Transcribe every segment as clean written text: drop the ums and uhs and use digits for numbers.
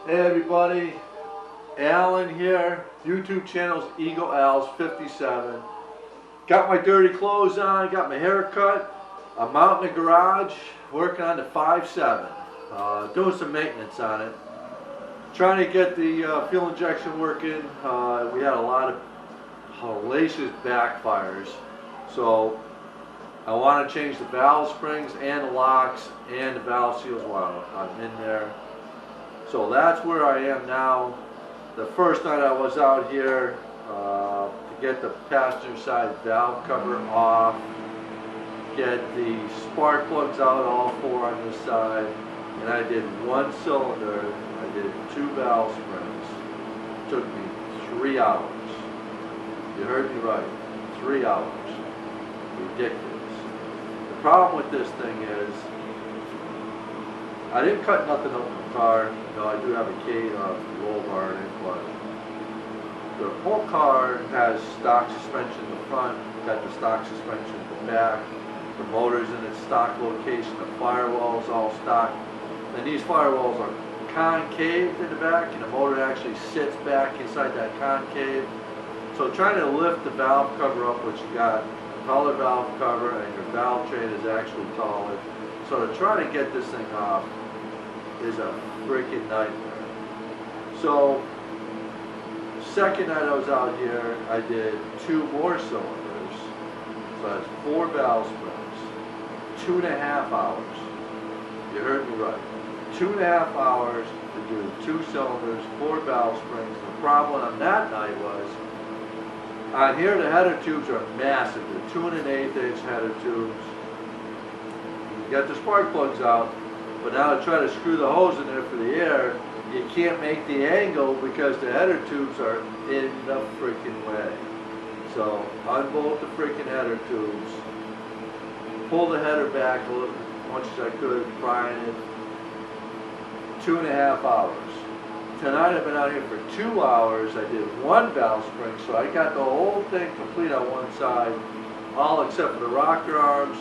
Hey everybody, Alan here. YouTube channel's Eagle Al's 57. Got my dirty clothes on, got my hair cut. I'm out in the garage working on the 5.7. Doing some maintenance on it. Trying to get the fuel injection working. We had a lot of hellacious backfires. So I want to change the valve springs and the locks and the valve seals while I'm in there. So that's where I am now. The first night I was out here to get the passenger side valve cover off, get the spark plugs out, all four on this side, and I did one cylinder. I did two valve springs. It took me 3 hours. You heard me right, 3 hours. Ridiculous. The problem with this thing is I didn't cut nothing up in the car. No, I do have a roll bar in it, but the whole car has stock suspension in the front, got the stock suspension in the back, the motor's in its stock location, the firewall's all stock. And these firewalls are concave in the back, and the motor actually sits back inside that concave. So trying to lift the valve cover up, which you got a taller valve cover and your valve train is actually taller. So to try to get this thing off is a freaking nightmare. So, second night I was out here, I did two more cylinders. So that's 4 valve springs, 2.5 hours. You heard me right. 2.5 hours to do 2 cylinders, 4 valve springs. The problem on that night was, on here the header tubes are massive. They're 2 1/8" header tubes. You got the spark plugs out, but now to try to screw the hose in there for the air, you can't make the angle because the header tubes are in the freaking way. So unbolt the freaking header tubes, pull the header back a little, as much as I could, prying it. 2.5 hours. Tonight I've been out here for 2 hours. I did 1 valve spring, so I got the whole thing complete on one side, all except for the rocker arms,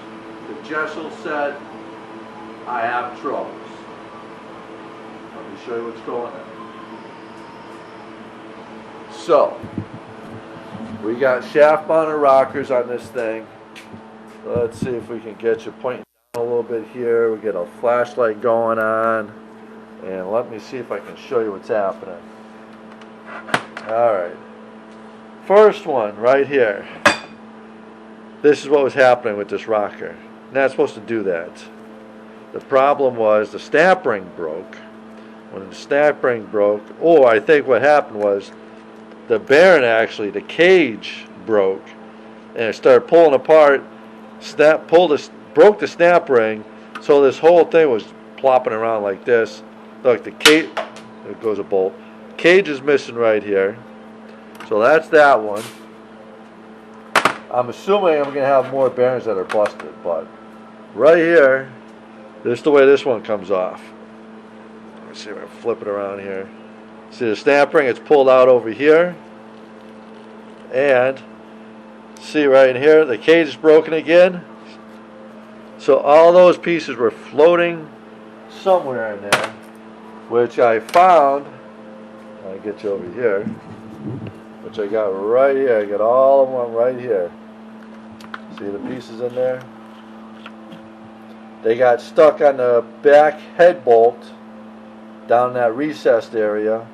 the Jessel set. I have troubles. Let me show you what's going on. So, we got shaft mounted rockers on this thing. Let's see if we can get you pointing down a little bit here. We get a flashlight going on. And let me see if I can show you what's happening. Alright. First one right here. This is what was happening with this rocker. Not supposed to do that. The problem was the snap ring broke. When the snap ring broke, or I think what happened was the bearing, actually, the cage broke, and it started pulling apart. Broke the snap ring, so this whole thing was plopping around like this. Look, the cage, there goes a bolt. Cage is missing right here, so that's that one. I'm assuming I'm going to have more bearings that are busted, but right here, this is the way this one comes off. Let's see if I can flip it around here. See the snap ring, it's pulled out over here. And see right in here, the cage is broken again. So all those pieces were floating somewhere in there, which I found. I'll get you over here. Which I got right here. I got all of them right here. See the pieces in there? They got stuck on the back head bolt down in that recessed area.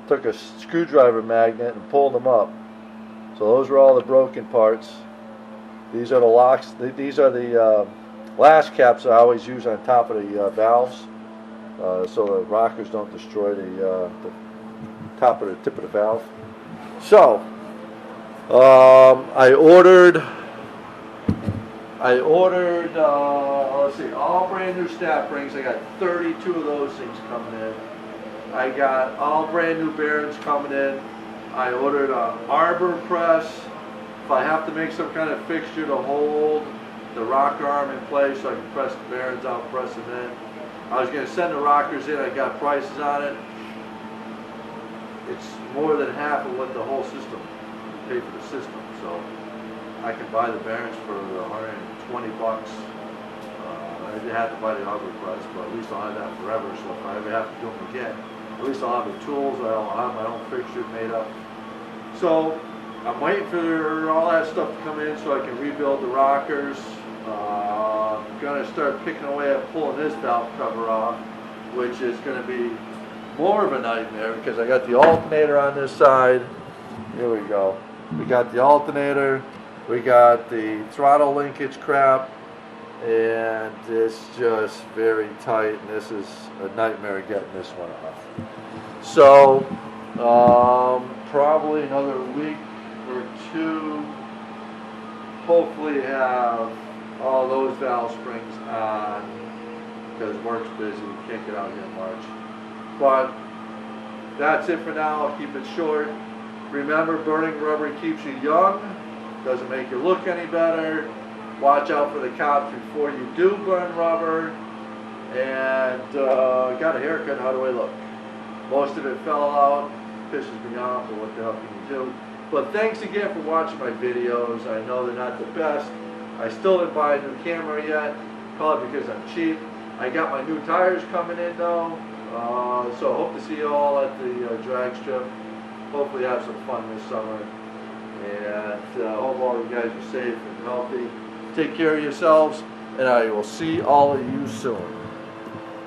Took a screwdriver magnet and pulled them up. So those were all the broken parts. These are the locks. These are the last caps I always use on top of the valves, so the rockers don't destroy the top of the tip of the valve. So I ordered. Let's see, all brand new snap rings. I got 32 of those things coming in. I got all brand new bearings coming in. I ordered an arbor press. If I have to make some kind of fixture to hold the rocker arm in place so I can press the bearings out, press them in. I was going to send the rockers in. I got prices on it. It's more than half of what the whole system paid for the system. So I can buy the bearings for 120 bucks. I did have to buy the arbor press, but at least I'll have that forever. So if I ever have to do them again, At least I'll have the tools, I'll have my own fixtures made up. So I'm waiting for all that stuff to come in so I can rebuild the rockers. I'm going to start picking away at pulling this valve cover off, which is going to be more of a nightmare because I got the alternator on this side. Here we go. We got the alternator, we got the throttle linkage crap, and it's just very tight, and this is a nightmare getting this one off. So probably another week or two, hopefully have all those valve springs on, because work's busy, can't get out here in March. But that's it for now. I'll keep it short. Remember, burning rubber keeps you young, doesn't make you look any better. Watch out for the cops before you do burn rubber. And got a haircut, how do I look? Most of it fell out, pisses me off, but what the hell can you do? But thanks again for watching my videos. I know they're not the best. I still didn't buy a new camera yet, probably because I'm cheap. I got my new tires coming in though, so hope to see you all at the drag strip. Hopefully have some fun this summer, and hope all you guys are safe and healthy. Take care of yourselves, and I will see all of you soon.